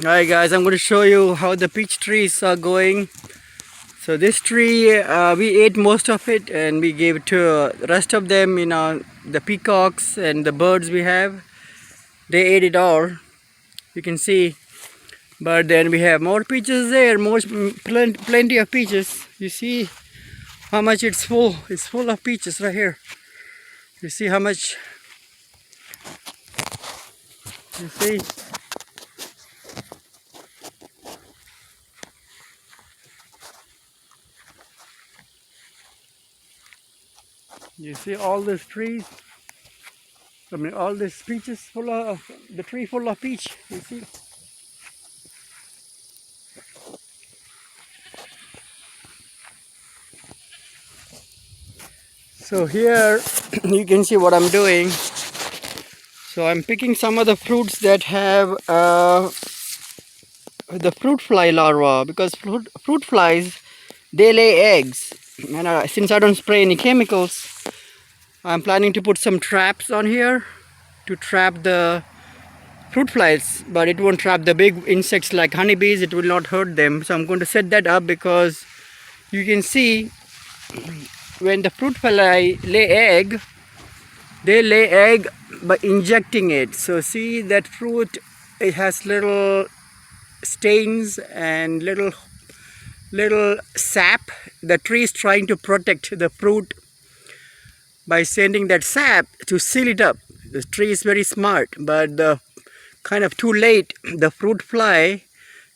Alright guys, I'm going to show you how the peach trees are going. So this tree, we ate most of it and we gave it to the rest of them, the peacocks and the birds we have. They ate it all, you can see. But then we have more peaches there, plenty of peaches. You see how much it's full. It's full of peaches right here. You see how much, you see. You see all these trees, all these peaches full of, the tree full of peach, you see. So here you can see what I'm doing. So I'm picking some of the fruits that have the fruit fly larva, because fruit flies, they lay eggs. And since I don't spray any chemicals, I'm planning to put some traps on here to trap the fruit flies, but it won't trap the big insects like honeybees. It will not hurt them. So I'm going to set that up because you can see when the fruit fly lay egg, they lay egg by injecting it. So see that fruit, it has little stains and little sap. The tree is trying to protect the fruit by sending that sap to seal it up. The tree is very smart, but kind of too late. The fruit fly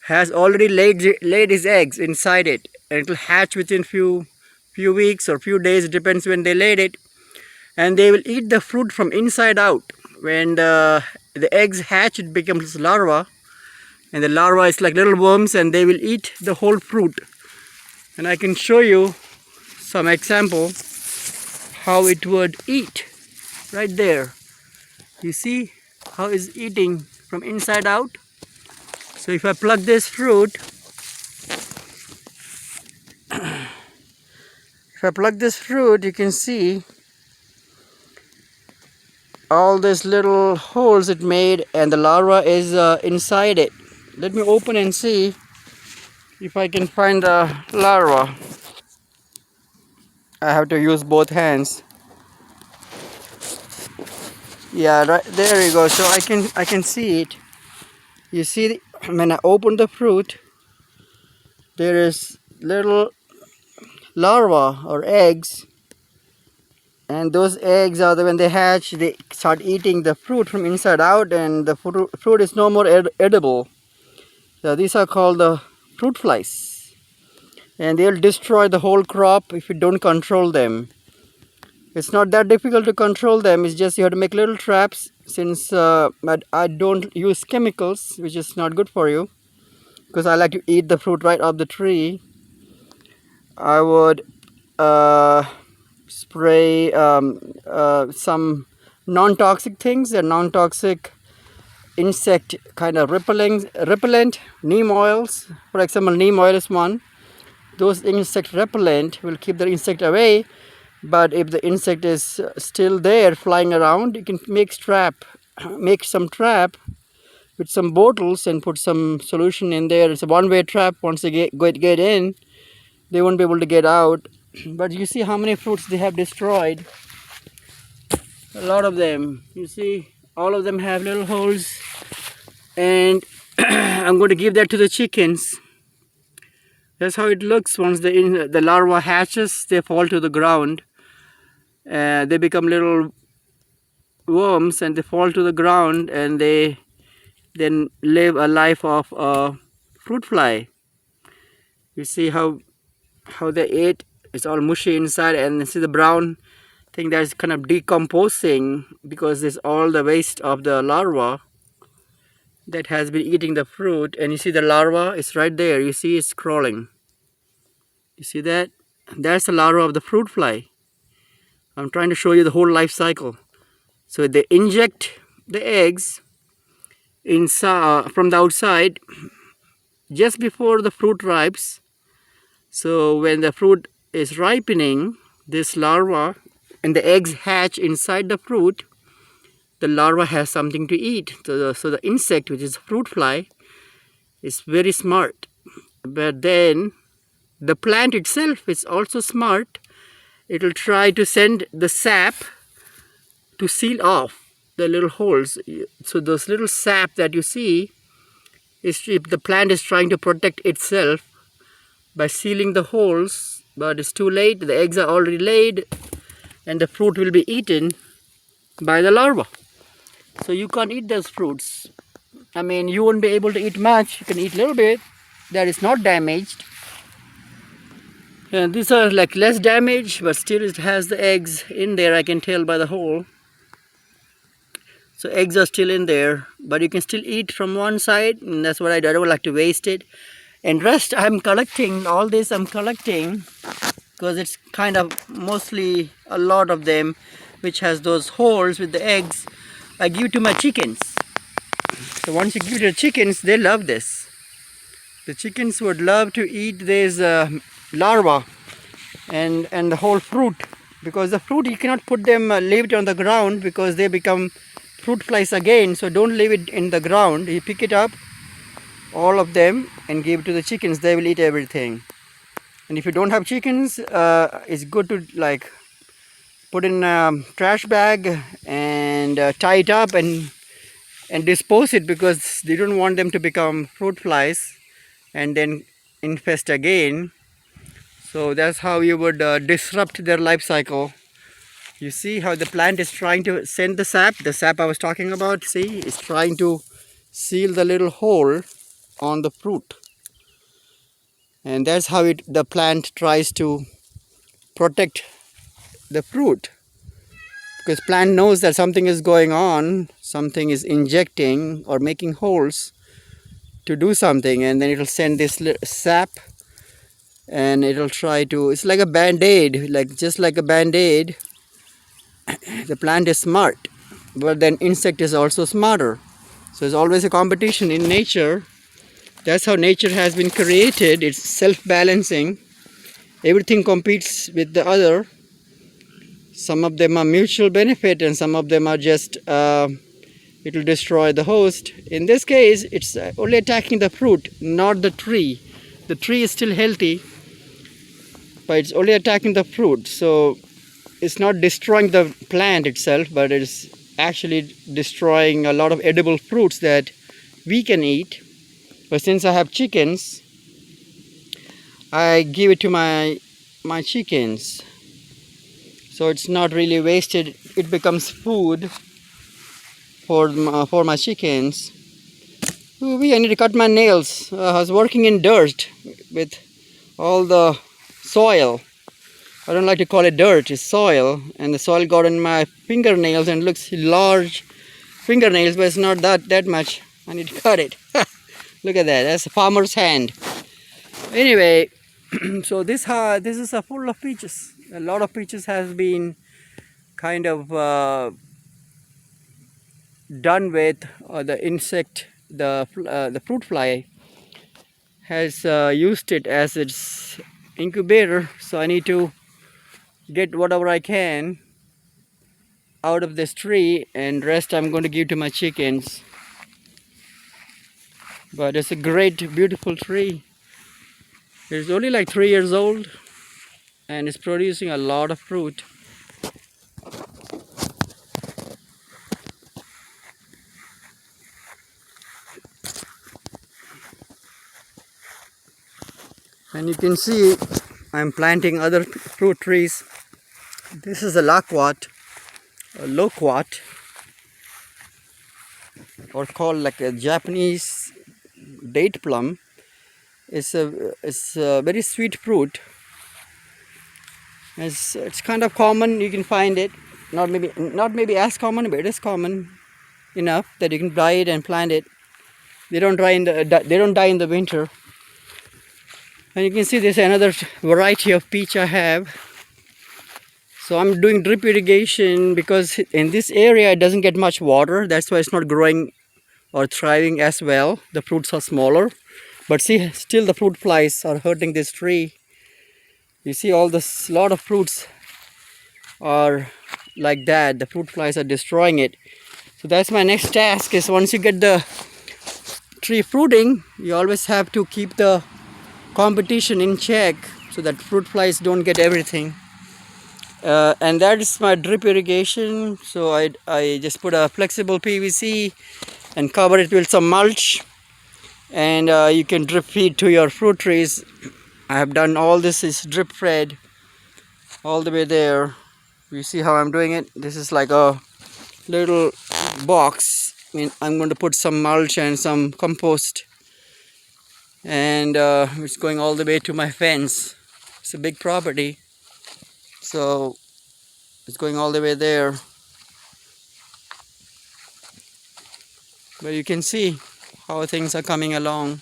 has already laid his eggs inside it, and it will hatch within few weeks or few days. It depends when they laid it, and they will eat the fruit from inside out. When the eggs hatch, it becomes larva, and the larva is like little worms, and they will eat the whole fruit. And I can show you some example how it would eat right there. You see how it's eating from inside out. So if I pluck this fruit, you can see all these little holes it made, and the larva is inside it. Let me open and see if I can find the larva. I have to use both hands. Yeah, right there you go. So I can see it. You see, when I open the fruit, there is little larva or eggs, and those eggs are when they hatch, they start eating the fruit from inside out, and the fruit is no more edible. So these are called the fruit flies, and they'll destroy the whole crop if you don't control them. It's not that difficult to control them. It's just you have to make little traps. Since I don't use chemicals, which is not good for you, because I like to eat the fruit right off the tree, I would spray some non-toxic things, and non-toxic insect kind of repellent, neem oils. For example, neem oil is one. Those insect repellent will keep the insect away, but if the insect is still there flying around, you can make some trap with some bottles and put some solution in there. It's a one-way trap. Once they get in, they won't be able to get out. But you see how many fruits they have destroyed. A lot of them. You see, all of them have little holes, and I'm going to give that to the chickens. That's how it looks. Once the larva hatches, they fall to the ground. They become little worms, and they fall to the ground, and they then live a life of a fruit fly. You see how they ate. It's all mushy inside, and you see the brown thing that's kind of decomposing because it's all the waste of the larva that has been eating the fruit. And you see the larva is right there. You see it's crawling. You see that? That's the larva of the fruit fly. I'm trying to show you the whole life cycle. So they inject the eggs inside from the outside just before the fruit ripes. So when the fruit is ripening, this larva and the eggs hatch inside the fruit. The larva has something to eat. So the insect, which is fruit fly, is very smart. But then the plant itself is also smart. It will try to send the sap to seal off the little holes. So those little sap that you see, is the plant is trying to protect itself by sealing the holes, but it's too late. The eggs are already laid and the fruit will be eaten by the larva. So you can't eat those fruits. I mean, you won't be able to eat much. You can eat a little bit that is not damaged. And these are like less damaged, but still it has the eggs in there. I can tell by the hole. So eggs are still in there, but you can still eat from one side, and that's what I don't like to waste it. And rest I'm collecting, all this I'm collecting because it's kind of mostly a lot of them which has those holes with the eggs. I give to my chickens. So once you give it to the chickens, they love this. The chickens would love to eat this larva and the whole fruit, because the fruit you cannot put them leave it on the ground because they become fruit flies again. So don't leave it in the ground. You pick it up, all of them, and give it to the chickens. They will eat everything. And if you don't have chickens, it's good to like put in a trash bag and tie it up and dispose it, because they don't want them to become fruit flies and then infest again. So that's how you would disrupt their life cycle. You see how the plant is trying to send the sap I was talking about. See, it's trying to seal the little hole on the fruit, and that's how the plant tries to protect the fruit, because plant knows that something is going on, something is injecting or making holes to do something, and then it will send this sap and it will try to, it's like a band-aid, just like a band-aid. The plant is smart, but then insect is also smarter. So there's always a competition in nature. That's how nature has been created. It's self-balancing. Everything competes with the other. Some of them are mutual benefit and some of them are just it will destroy the host. In this case, it's only attacking the fruit, not the tree. The tree is still healthy, but it's only attacking the fruit. So it's not destroying the plant itself, but it's actually destroying a lot of edible fruits that we can eat. But since I have chickens, I give it to my chickens. So it's not really wasted. It becomes food for my chickens. Ooh, I need to cut my nails. I was working in dirt with all the soil. I don't like to call it dirt, it's soil. And the soil got in my fingernails and looks large fingernails, but it's not that much. I need to cut it. Look at that, that's a farmer's hand. Anyway, so this is full of peaches. A lot of peaches has been kind of done with the insect, the fruit fly has used it as its incubator. So I need to get whatever I can out of this tree, and rest I'm going to give to my chickens. But it's a great, beautiful tree. It's only like 3 years old and it's producing a lot of fruit. And you can see I'm planting other fruit trees. This is a loquat, or called like a Japanese date plum. It's a very sweet fruit. It's kind of common. You can find it. Not maybe as common, but it is common enough that you can buy it and plant it. They don't die in the winter. And you can see there's another variety of peach I have. So I'm doing drip irrigation because in this area it doesn't get much water. That's why it's not growing or thriving as well. The fruits are smaller. But see, still the fruit flies are hurting this tree. You see all this, lot of fruits are like that. The fruit flies are destroying it. So that's my next task, is once you get the tree fruiting, you always have to keep the competition in check so that fruit flies don't get everything. And that is my drip irrigation. So I just put a flexible PVC and cover it with some mulch, and you can drip feed to your fruit trees. I have done all this is drip fed all the way there. You see how I'm doing it? This is like a little box. I mean, I'm going to put some mulch and some compost, and it's going all the way to my fence. It's a big property, so it's going all the way there. But you can see how things are coming along.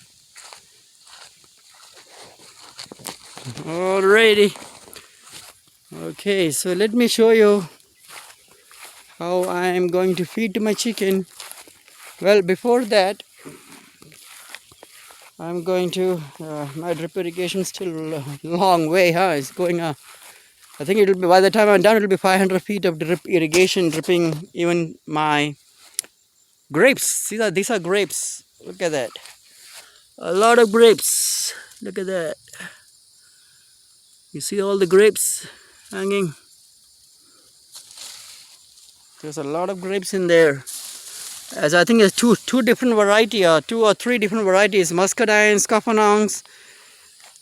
Alrighty. Okay, so let me show you how I am going to feed to my chicken. Well, before that, I'm going to my drip irrigation is still a long way, huh? It's going I think it'll be, by the time I'm done, it'll be 500 feet of drip irrigation, dripping even my grapes. See that? These are grapes. Look at that. A lot of grapes. Look at that. You see all the grapes hanging? There's a lot of grapes in there. As I think there's two different variety, 2 or 3 different varieties, muscadine, scuffenongs,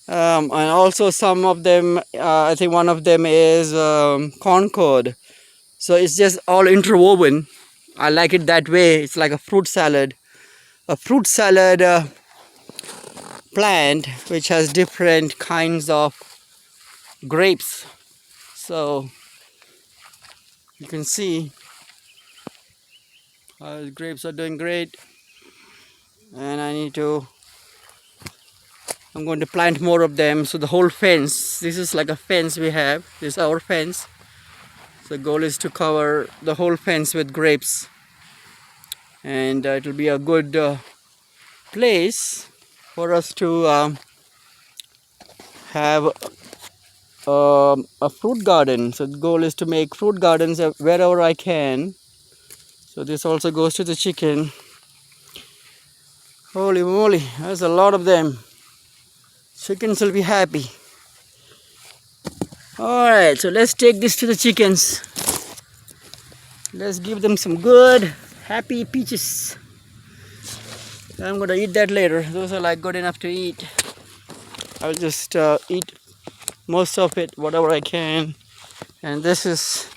and also some of them, I think one of them is concord. So it's just all interwoven. I like it that way. It's like a fruit salad. A fruit salad plant which has different kinds of grapes. So you can see the grapes are doing great, and I'm going to plant more of them. So the whole fence, this is like a fence we have. This is our fence. So the goal is to cover the whole fence with grapes, and it will be a good place for us to have a fruit garden. So the goal is to make fruit gardens wherever I can. So this also goes to the chicken. Holy moly, there's a lot of them. Chickens will be happy. Alright, so let's take this to the chickens. Let's give them some good, happy peaches. I'm gonna eat that later. Those are like good enough to eat. I'll just eat most of it, whatever I can. And this is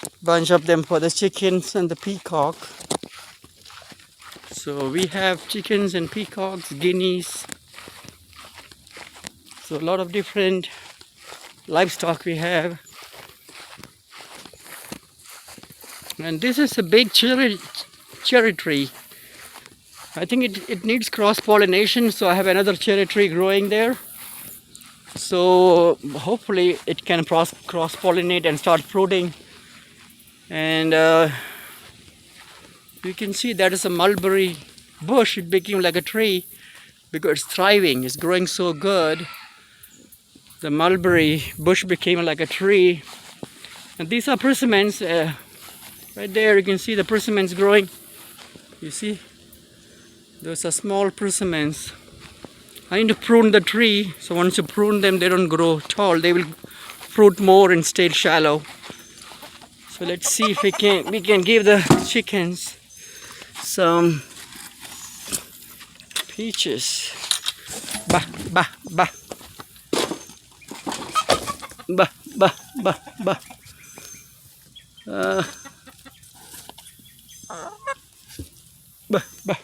a bunch of them for the chickens and the peacock. So we have chickens and peacocks, guineas. So a lot of different livestock we have. And this is a big cherry tree. I think it needs cross-pollination, so I have another cherry tree growing there. So hopefully it can cross-pollinate and start fruiting. And you can see that is a mulberry bush. It became like a tree because it's thriving. It's growing so good. The mulberry bush became like a tree. And these are persimmons. Right there you can see the persimmons growing. You see? Those are small persimmons. I need to prune the tree. So once you prune them, they don't grow tall. They will fruit more and stay shallow. So let's see if we can give the chickens some peaches. Bah, bah, bah. Bah, bah, bah, bah. Bah, bah.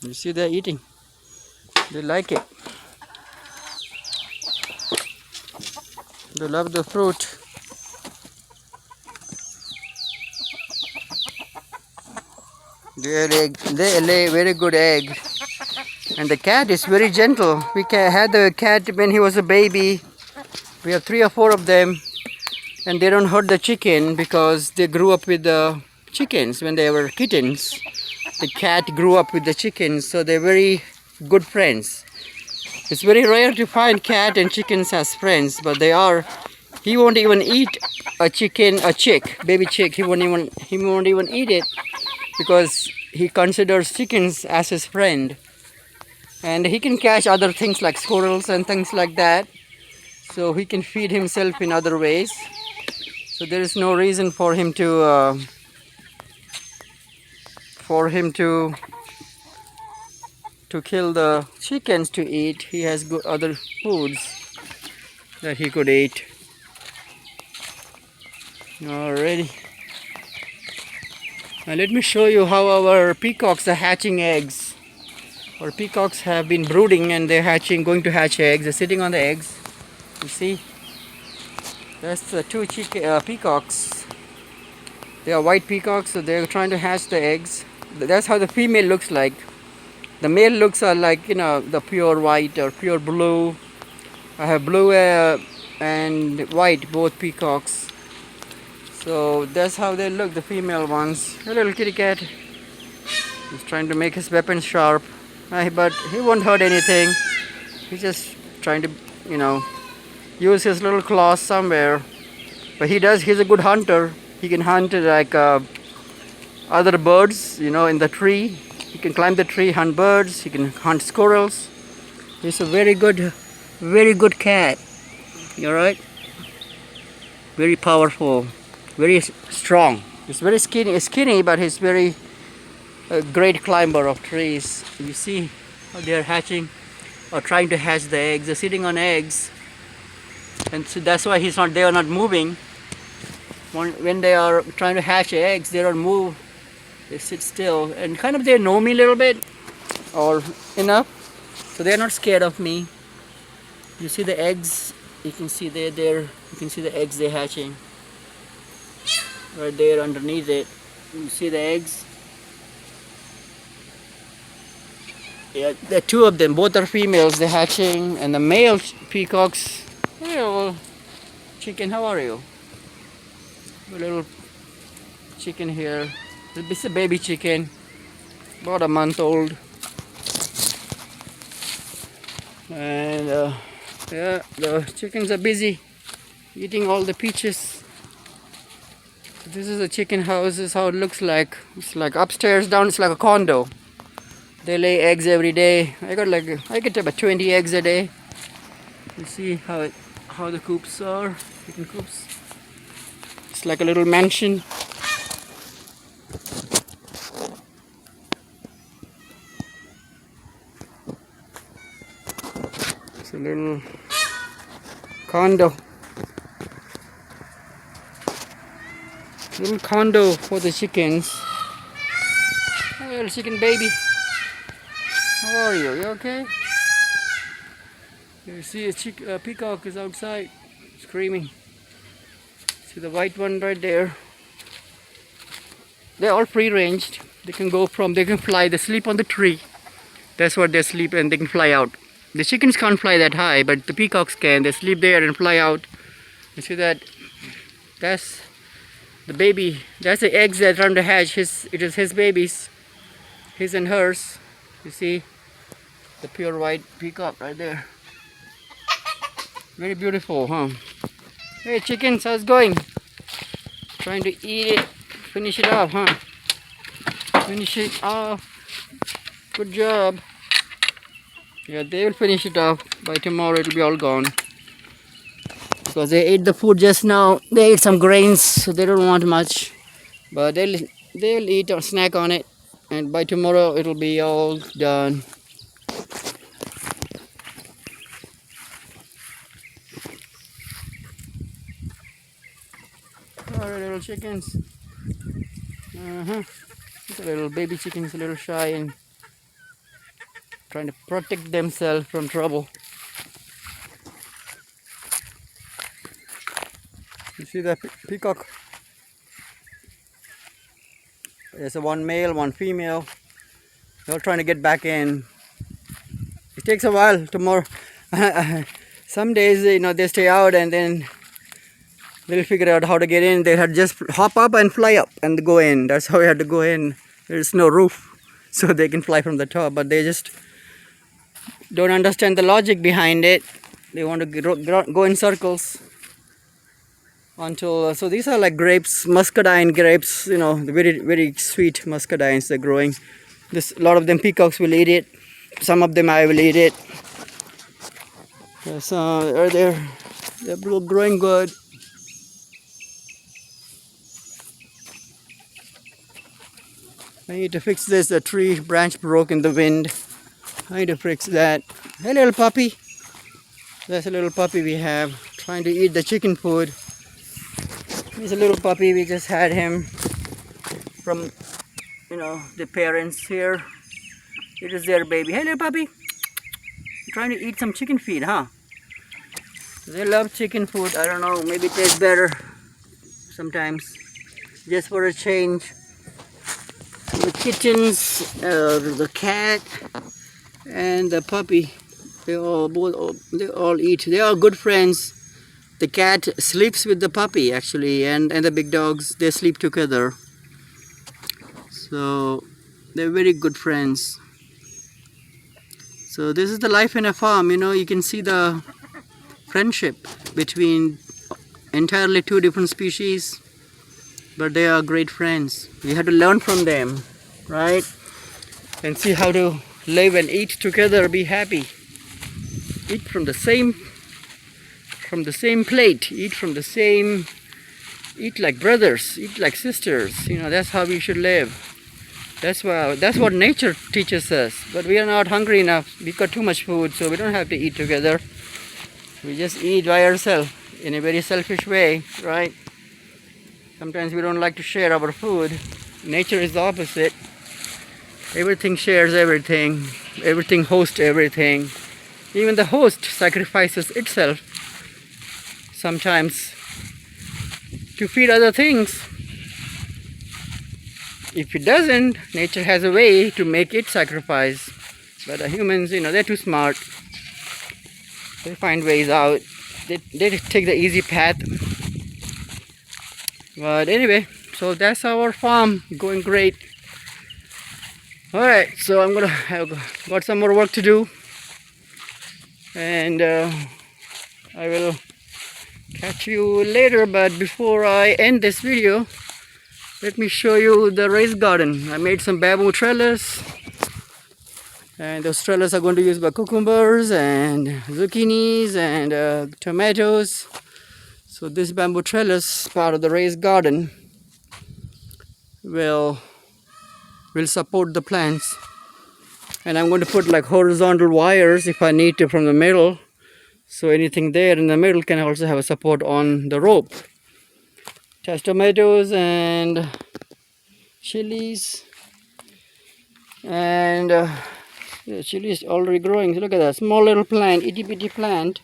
You see they're eating. They like it. They love the fruit. They lay very good egg. And the cat is very gentle. We had the cat when he was a baby. We have 3 or 4 of them. and they don't hurt the chicken because they grew up with the chickens when they were kittens. The cat grew up with the chickens, so they're very good friends. It's very rare to find cat and chickens as friends, but they are. He won't even eat a chick, baby chick. He won't even eat it because he considers chickens as his friend. And he can catch other things like squirrels and things like that. So he can feed himself in other ways. So there is no reason for him to kill the chickens to eat. He has good other foods that he could eat. Alrighty. Now let me show you how our peacocks are hatching eggs. Our peacocks have been brooding and they're going to hatch eggs. They're sitting on the eggs. You see? That's the two peacocks. They are white peacocks, so they're trying to hatch the eggs. That's how the female looks like. The male looks are like, the pure white or pure blue. I have blue and white, both peacocks. So that's how they look, the female ones. A little kitty cat. He's trying to make his weapons sharp. But he won't hurt anything. He's just trying to, use his little claws somewhere. But he's a good hunter. He can hunt like other birds, in the tree. He can climb the tree, hunt birds. He can hunt squirrels. He's a very good cat. You alright? Very powerful, very strong. He's very skinny, but he's very a great climber of trees. You see how they're hatching or trying to hatch the eggs. They're sitting on eggs, and so that's why they are not moving. When they are trying to hatch eggs, they don't move. They sit still, and kind of they know me a little bit or enough, so they're not scared of me. You see the eggs? You can see they're there. You can see the eggs they're hatching right there underneath it. You see the eggs? Yeah, there are two of them. Both are females. They're hatching, and the male peacocks. Hello, chicken. How are you? A little chicken here. It's a baby chicken, about a month old. And yeah, the chickens are busy eating all the peaches. This is a chicken house. This is how it looks like. It's like upstairs, down. It's like a condo. They lay eggs every day. I get about 20 eggs a day. You see how the coops are. Chicken coops. It's like a little mansion. It's a little condo. Little condo for the chickens. Hey, little chicken baby. How are you? You okay? You see a peacock is outside screaming. See the white one right there. They're all free-ranged. They can fly. They sleep on the tree. That's where they sleep, and they can fly out. The chickens can't fly that high, but the peacocks can. They sleep there and fly out. You see that? That's the baby. That's the eggs that are trying to hatch. It is his babies. His and hers. You see the pure white peacock right there. Very beautiful, huh? Hey chickens, how's it going? Trying to eat it. Finish it off, huh? Finish it off. Good job. Yeah, they will finish it off. By tomorrow it'll be all gone. Because they ate the food just now. They ate some grains, so they don't want much. But they'll eat or snack on it. And by tomorrow it'll be all done. Alright, little chickens. The little baby chickens, a little shy and trying to protect themselves from trouble. You see that peacock? There's one male, one female. They're all trying to get back in. It takes a while. Tomorrow, some days they stay out, and then They'll figure out how to get in. They had just hop up and fly up and go in. That's how we had to go in. There's no roof, so they can fly from the top, but they just don't understand the logic behind it. They want to go in circles until, so these are like grapes, muscadine grapes, you know, the very, very sweet muscadines they're growing. A lot of them peacocks will eat it. Some of them I will eat it. So they're growing good. I need to fix this. The tree branch broke in the wind. I need to fix that. Hey, little puppy. That's a little puppy we have trying to eat the chicken food. He's a little puppy. We just had him from, you know, the parents here. It is their baby. Hey, little puppy. You're trying to eat some chicken feed, huh? They love chicken food. I don't know. Maybe it tastes better sometimes. Just for a change. The kittens, the cat, and the puppy, they all eat. They are good friends. The cat sleeps with the puppy actually, and the big dogs, they sleep together. So they're very good friends. So this is the life in a farm. You know, you can see the friendship between entirely two different species, but they are great friends. You have to learn from them, right? And see how to live and eat together, be happy. Eat from the same plate, eat like brothers, eat like sisters. You know, that's how we should live. That's what nature teaches us. But we are not hungry enough. We've got too much food, so we don't have to eat together. We just eat by ourselves in a very selfish way, right? Sometimes we don't like to share our food. Nature is the opposite. Everything shares everything. Everything hosts everything. Even the host sacrifices itself sometimes to feed other things. If it doesn't, nature has a way to make it sacrifice. But the humans, you know, they're too smart. They find ways out. They take the easy path. But anyway, so that's our farm going great. Alright, so I've got some more work to do, and I will catch you later. But before I end this video, let me show you the raised garden. I made some bamboo trellis, and those trellis are going to use by cucumbers and zucchinis and tomatoes. So this bamboo trellis, part of the raised garden, will support the plants. And I'm going to put like horizontal wires if I need to from the middle, so anything there in the middle can also have a support on the rope. Just tomatoes and chilies, and the chili is already growing. Look at that small little plant, itty bitty plant.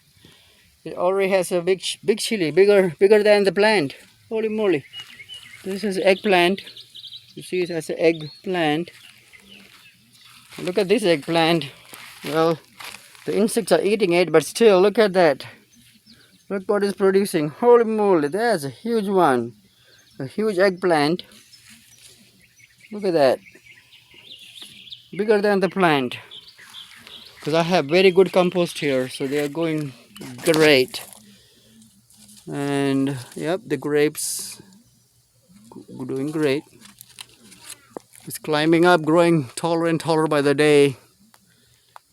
It already has a big chili, bigger than the plant. Holy moly! This is eggplant. You see, it has an eggplant. Look at this eggplant. Well, the insects are eating it, but still, look at that. Look what it's producing. Holy moly! That's a huge one. A huge eggplant. Look at that. Bigger than the plant. Because I have very good compost here, so they are going great. And yep, the grapes doing great. It's climbing up, growing taller and taller by the day.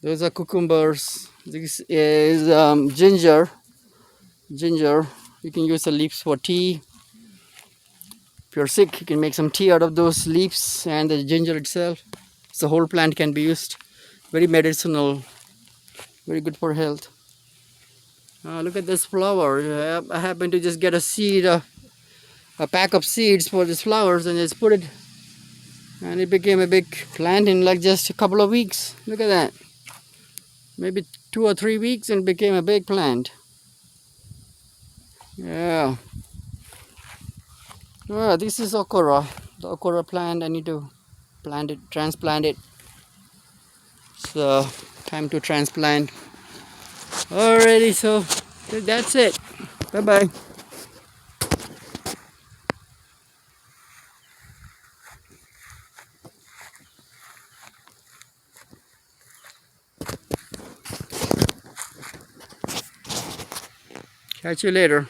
Those are cucumbers. This is ginger. You can use the leaves for tea. If you're sick, you can make some tea out of those leaves and the ginger itself. The whole plant can be used. Very medicinal. Very good for health. Look at this flower. I happened to just get a seed, a pack of seeds for these flowers, and just put it, and it became a big plant in like just a couple of weeks. Look at that. Maybe 2 or 3 weeks and became a big plant. Yeah. This is okra. The okra plant. I need to plant it, transplant it. So time to transplant. Alrighty, so that's it. Bye bye. Catch you later.